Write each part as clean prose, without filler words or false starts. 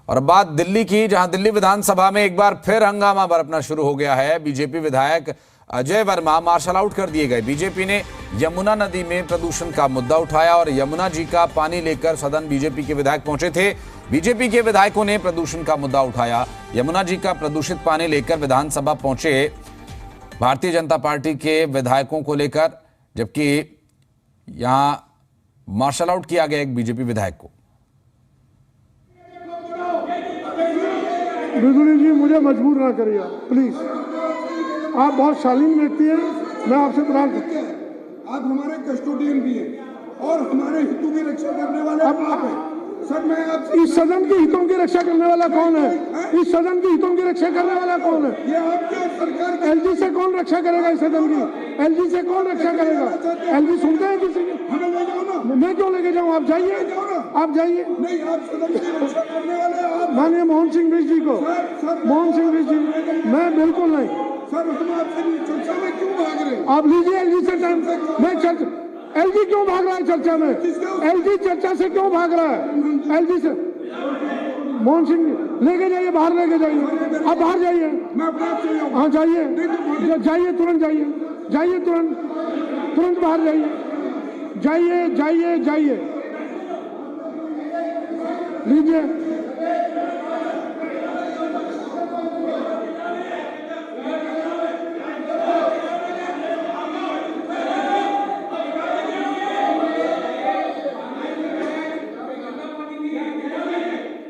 और बात दिल्ली की, जहां दिल्ली विधानसभा में एक बार फिर हंगामा बरपना शुरू हो गया है। बीजेपी विधायक अजय वर्मा मार्शल आउट कर दिए गए। बीजेपी ने यमुना नदी में प्रदूषण का मुद्दा उठाया और यमुना जी का पानी लेकर सदन बीजेपी के विधायक पहुंचे थे। बीजेपी के विधायकों ने प्रदूषण का मुद्दा उठाया। यमुना जी का प्रदूषित पानी लेकर विधानसभा पहुंचे भारतीय जनता पार्टी के विधायकों को लेकर, जबकि यहां मार्शल आउट किया गया एक बीजेपी विधायक को। बिदुरी जी, मुझे मजबूर ना करिए प्लीज। आप बहुत शालीन व्यक्ति हैं, मैं आपसे प्रार्थना करता हूं। आप हमारे कस्टोडियन भी हैं और हमारे हितों की रक्षा करने वाले आप हैं। सर, मैं आपसे इस सदन के हितों की रक्षा करने वाला कौन है? इस सदन के हितों की रक्षा करने वाला कौन है? ये आपके और सरकार की। एलजी से कौन रक्षा करेगा इस सदन की? एलजी से कौन रक्षा करेगा? एलजी सुनते हैं किसी की? हमें ले जाओ ना। मैं क्यों लेके जाऊं? आप जाइए, आप जाइए। नहीं, आप सदन की रक्षा करने वाले आप। माननीय मोहन सिंह बिष्ट जी को, मोहन सिंह बिष्ट जी, मैं बिल्कुल नहीं। सर, हम आपसे चर्चा में क्यों भाग रहे हैं? आप लीजिए एलजी से टाइम। मैं चर्चा, एलजी क्यों भाग रहा है चर्चा में? एलजी चर्चा से क्यों भाग रहा है? एलजी से मोहन सिंह लेके जाइए, बाहर लेके जाइए। आप बाहर जाइए। मैं अपने आप चले जाऊँ। हाँ जाइए, जाइए तुरंत, जाइए, जाइए तुरंत, तुरंत बाहर जाइए, जाइए जाइए जाइए, लीजिए।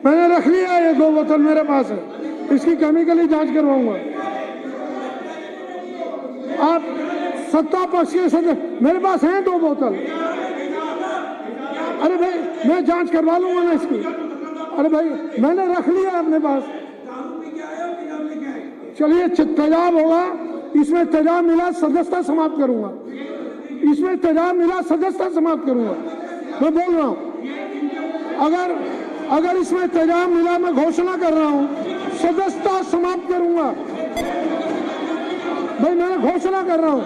मैंने रख लिया है, ये 2 बोतल मेरे पास है, इसकी केमिकली जांच करवाऊंगा। आप सत्ता पक्ष के सदस्य, मेरे पास हैं 2 बोतल। अरे भाई, मैं जांच करवा लूंगा ना इसकी। अरे भाई, मैंने रख लिया है अपने पास। चलिए, तेजाब होगा, इसमें तेजाब मिला, सदस्यता समाप्त करूंगा। इसमें तेजाब मिला, सदस्यता समाप्त करूंगा। मैं बोल रहा हूं, अगर इसमें तेजाब मिला, मैं घोषणा कर रहा हूं, सदस्यता समाप्त करूंगा। भाई, मैं घोषणा कर रहा हूं,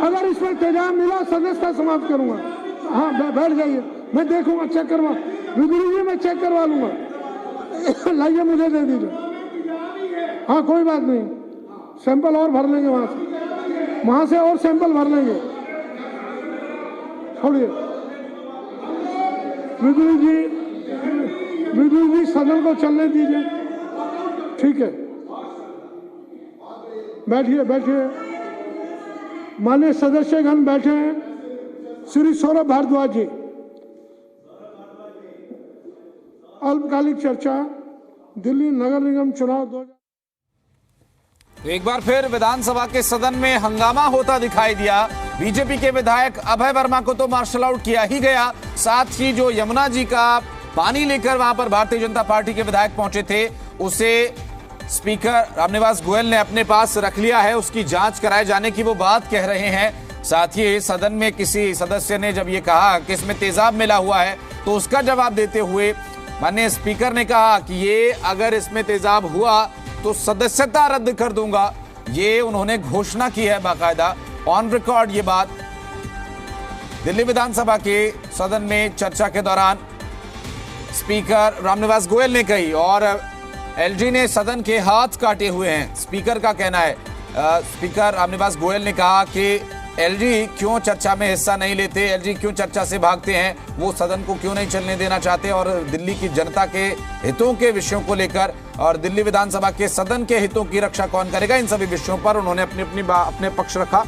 अगर इसमें तेजाब मिला, सदस्यता समाप्त करूंगा। हाँ, बैठ जाइए, मैं देखूंगा, चेक करवा। बिदुरी जी, मैं चेक करवा लूंगा। लाइए, मुझे दे दीजिए। हाँ, कोई बात नहीं, सैंपल और भर लेंगे वहां से और सैंपल भर लेंगे। छोड़िए बिदुरी जी, सदन को चलने दीजिए। ठीक है, बैठिए बैठिए। माननीय सदस्यगण बैठे हैं। श्री सौरभ भारद्वाज जी, अल्पकालिक चर्चा, दिल्ली नगर निगम चुनाव 2000। एक बार फिर विधानसभा के सदन में हंगामा होता दिखाई दिया। बीजेपी के विधायक अभय वर्मा को तो मार्शल आउट किया ही गया, साथ ही जो यमुना जी का पानी लेकर वहां पर भारतीय जनता पार्टी के विधायक पहुंचे थे, उसे स्पीकर रामनिवास गोयल ने अपने पास रख लिया है। उसकी जांच कराए जाने की वो बात कह रहे हैं। साथ ही सदन में किसी सदस्य ने जब ये कहा कि इसमें तेजाब मिला हुआ है, तो उसका जवाब देते हुए माननीय स्पीकर ने कहा कि ये अगर इसमें तेजाब हुआ तो सदस्यता रद्द कर दूंगा। ये उन्होंने घोषणा की है, बाकायदा ऑन रिकॉर्ड ये बात दिल्ली विधानसभा के सदन में चर्चा के दौरान स्पीकर रामनिवास गोयल ने कही। और एलजी ने सदन के हाथ काटे हुए हैं, स्पीकर का कहना है। स्पीकर रामनिवास गोयल ने कहा कि एलजी क्यों चर्चा में हिस्सा नहीं लेते, एलजी क्यों चर्चा से भागते हैं, वो सदन को क्यों नहीं चलने देना चाहते, और दिल्ली की जनता के हितों के विषयों को लेकर और दिल्ली विधानसभा के सदन के हितों की रक्षा कौन करेगा, इन सभी विषयों पर उन्होंने अपने पक्ष रखा।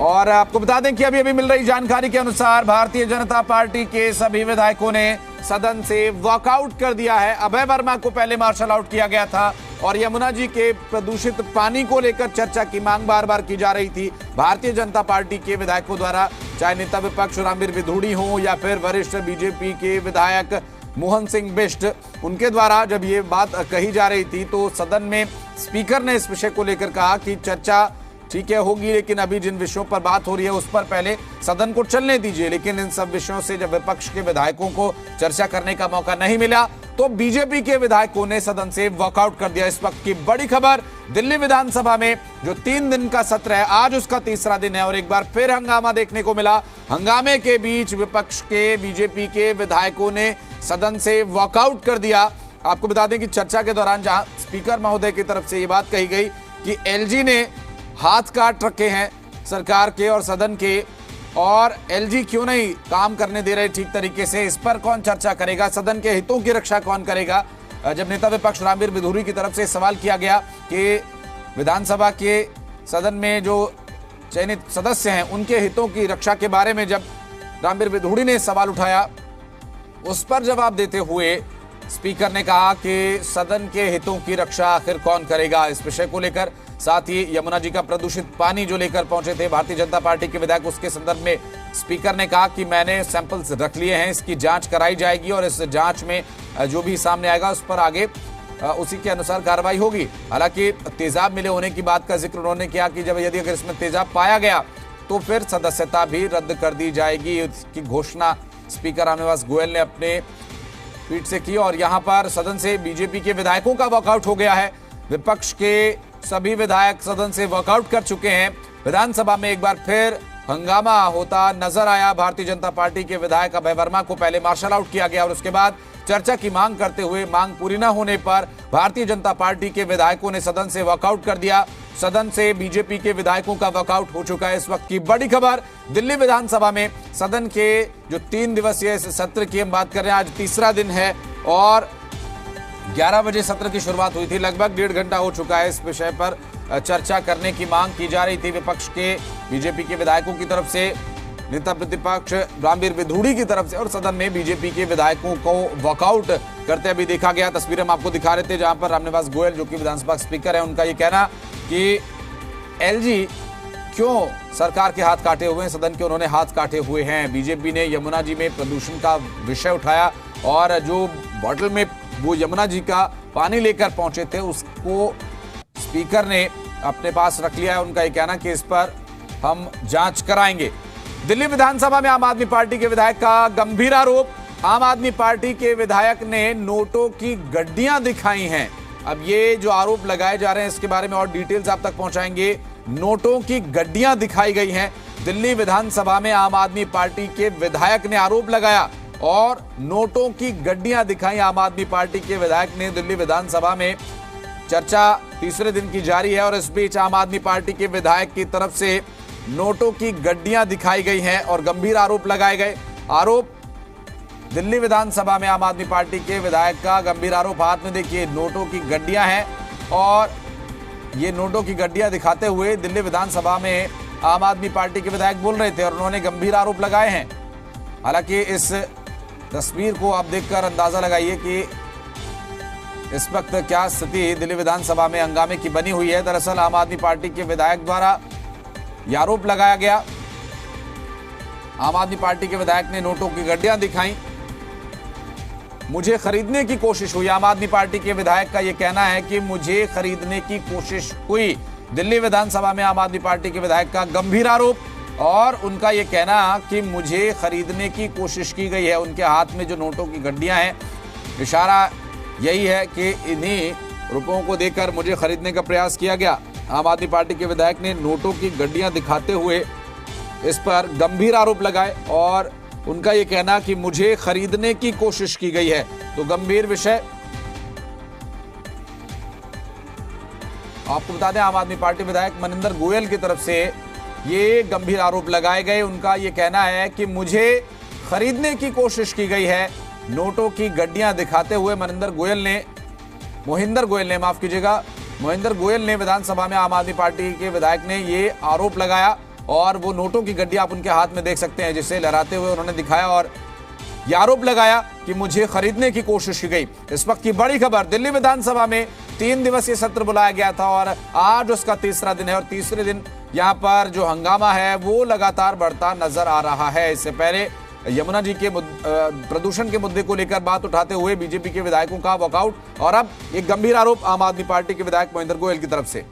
और आपको बता दें कि अभी मिल रही जानकारी के अनुसार भारतीय जनता पार्टी के सभी विधायकों ने सदन से वॉकआउट कर दिया है। अभय वर्मा को पहले मार्शल आउट किया गया था और यमुना जी के प्रदूषित पानी को लेकर चर्चा की मांग बार बार की जा रही थी भारतीय जनता पार्टी के विधायकों द्वारा, चाहे नेता विपक्ष रामवीर विधूड़ी हो या फिर वरिष्ठ बीजेपी के विधायक मोहन सिंह बिष्ट, उनके द्वारा जब ये बात कही जा रही थी तो सदन में स्पीकर ने इस विषय को लेकर कहा कि चर्चा ठीक है होगी, लेकिन अभी जिन विषयों पर बात हो रही है उस पर पहले सदन को चलने दीजिए। लेकिन इन सब विषयों से जब विपक्ष के विधायकों को चर्चा करने का मौका नहीं मिला तो बीजेपी के विधायकों ने सदन से वॉकआउट कर दिया। इस वक्त की बड़ी खबर दिल्ली विधानसभा में जो 3 दिन का सत्र है, आज उसका तीसरा दिन है और एक बार फिर हंगामा देखने को मिला। हंगामे के बीच विपक्ष के बीजेपी के विधायकों ने सदन से वॉकआउट कर दिया। आपको बता दें कि चर्चा के दौरान जहां स्पीकर महोदय की तरफ से ये बात कही गई कि एलजी ने हाथ काट रखे हैं सरकार के और सदन के, और एलजी क्यों नहीं काम करने दे रहे ठीक तरीके से, इस पर कौन चर्चा करेगा, सदन के हितों की रक्षा कौन करेगा। जब नेता विपक्ष रामवीर बिधूरी की तरफ से सवाल किया गया कि विधानसभा के सदन में जो चयनित सदस्य हैं उनके हितों की रक्षा के बारे में जब रामवीर बिधूरी ने सवाल उठाया, उस पर जवाब देते हुए स्पीकर ने कहा कि सदन के हितों की रक्षा आखिर कौन करेगा। इस विषय को लेकर, साथ ही यमुना जी का प्रदूषित पानी जो लेकर पहुंचे थे भारतीय जनता पार्टी के विधायक, उसके संदर्भ में स्पीकर ने कहा कि मैंने सैंपल्स रख लिए हैं, इसकी जांच कराई जाएगी और इस जांच में जो भी सामने आएगा उस पर आगे उसी के अनुसार कार्रवाई होगी। हालांकि तेजाब मिले होने की बात का जिक्र उन्होंने किया कि जब यदि अगर इसमें तेजाब पाया गया तो फिर सदस्यता भी रद्द कर दी जाएगी। इसकी घोषणा स्पीकर रामनिवास गोयल ने अपने ट्वीट से की और यहां पर सदन से बीजेपी के विधायकों का वॉकआउट हो गया है। विपक्ष के सभी विधायक सदन से वॉकआउट कर चुके हैं। विधानसभा में एक बार फिर हंगामा होता नजर आया। भारतीय जनता पार्टी के विधायक अभय वर्मा को पहले मार्शल आउट किया गया और उसके बाद चर्चा की मांग करते हुए मांग पूरी न होने पर भारतीय जनता पार्टी के विधायकों ने सदन से वॉकआउट कर दिया। सदन से बीजेपी के विधायकों का वॉकआउट हो चुका है। इस वक्त की बड़ी खबर, दिल्ली विधानसभा में सदन के जो 3 दिवसीय सत्र की हम बात कर रहे हैं, आज तीसरा दिन है और 11 बजे सत्र की शुरुआत हुई थी। लगभग 1.5 घंटा हो चुका है। इस विषय पर चर्चा करने की मांग की जा रही थी विपक्ष के बीजेपी के विधायकों की तरफ से, नेता प्रतिपक्ष रामवीर बिधूरी की तरफ से, और सदन में बीजेपी के विधायकों को वॉकआउट करते अभी देखा गया। तस्वीरें हम आपको दिखा रहे थे जहां पर रामनिवास गोयल जो कि विधानसभा स्पीकर है, उनका ये कहना कि एलजी क्यों सरकार के हाथ काटे हुए हैं, सदन के उन्होंने हाथ काटे हुए हैं। बीजेपी ने यमुना जी में प्रदूषण का विषय उठाया और जो बॉटल में वो यमुना जी का पानी लेकर पहुंचे थे उसको स्पीकर ने अपने पास रख लिया है। उनका ये कहना कि इस पर हम जांच कराएंगे। दिल्ली विधानसभा में आम आदमी पार्टी के विधायक का गंभीर आरोप। आम आदमी पार्टी के विधायक ने नोटों की गड्डियां दिखाई हैं। अब ये जो आरोप लगाए जा रहे हैं इसके बारे में और डिटेल्स आप तक पहुंचाएंगे। नोटों की गड्डियां दिखाई गई हैं। दिल्ली विधानसभा में आम आदमी पार्टी के विधायक ने आरोप लगाया और नोटों की गड्डियां दिखाई। आम आदमी पार्टी के विधायक ने दिल्ली विधानसभा में, चर्चा तीसरे दिन की जारी है और इस बीच आम आदमी पार्टी के विधायक की तरफ से नोटों की गड्डियां दिखाई गई हैं और गंभीर आरोप लगाए गए। आरोप दिल्ली विधानसभा में आम आदमी पार्टी के विधायक का गंभीर आरोप, हाथ में देखिए नोटों की गड्डियां हैं और ये नोटों की गड्डियां दिखाते हुए दिल्ली विधानसभा में आम आदमी पार्टी के विधायक बोल रहे थे और उन्होंने गंभीर आरोप लगाए हैं। हालांकि इस तस्वीर को आप देखकर अंदाजा लगाइए कि इस वक्त क्या स्थिति दिल्ली विधानसभा में हंगामे की बनी हुई है। दरअसल आम आदमी पार्टी के विधायक द्वारा यह आरोप लगाया गया, आम आदमी पार्टी के विधायक ने नोटों की गड्डियां दिखाई, मुझे खरीदने की कोशिश हुई। आम आदमी पार्टी के विधायक का यह कहना है कि मुझे खरीदने की कोशिश हुई। दिल्ली विधानसभा में आम आदमी पार्टी के विधायक का गंभीर आरोप और उनका यह कहना कि मुझे खरीदने की कोशिश की गई है। उनके हाथ में जो नोटों की गड्डियां हैं, इशारा यही है कि इन्हीं रुपयों को देकर मुझे खरीदने का प्रयास किया गया। आम आदमी पार्टी के विधायक ने नोटों की गड्डियां दिखाते हुए इस पर गंभीर आरोप लगाए और उनका यह कहना कि मुझे खरीदने की कोशिश की गई है। तो गंभीर विषय। आपको बता दें, आम आदमी पार्टी विधायक मनिंदर गोयल की तरफ से ये गंभीर आरोप लगाए गए। उनका यह कहना है कि मुझे खरीदने की कोशिश की गई है। नोटों की गड्डियां दिखाते हुए मोहिंदर गोयल ने विधानसभा में आम आदमी पार्टी के विधायक ने ये आरोप लगाया और वो नोटों की गड्डी आप उनके हाथ में देख सकते हैं, जिसे लहराते हुए उन्होंने दिखाया और ये आरोप लगाया कि मुझे खरीदने की कोशिश की गई। इस वक्त की बड़ी खबर, दिल्ली विधानसभा में 3 दिवसीय सत्र बुलाया गया था और आज उसका तीसरा दिन है और तीसरे दिन यहाँ पर जो हंगामा है वो लगातार बढ़ता नजर आ रहा है। इससे पहले यमुना जी के प्रदूषण के मुद्दे को लेकर बात उठाते हुए बीजेपी के विधायकों का वॉकआउट और अब एक गंभीर आरोप आम आदमी पार्टी के विधायक मोहिंदर गोयल की तरफ से।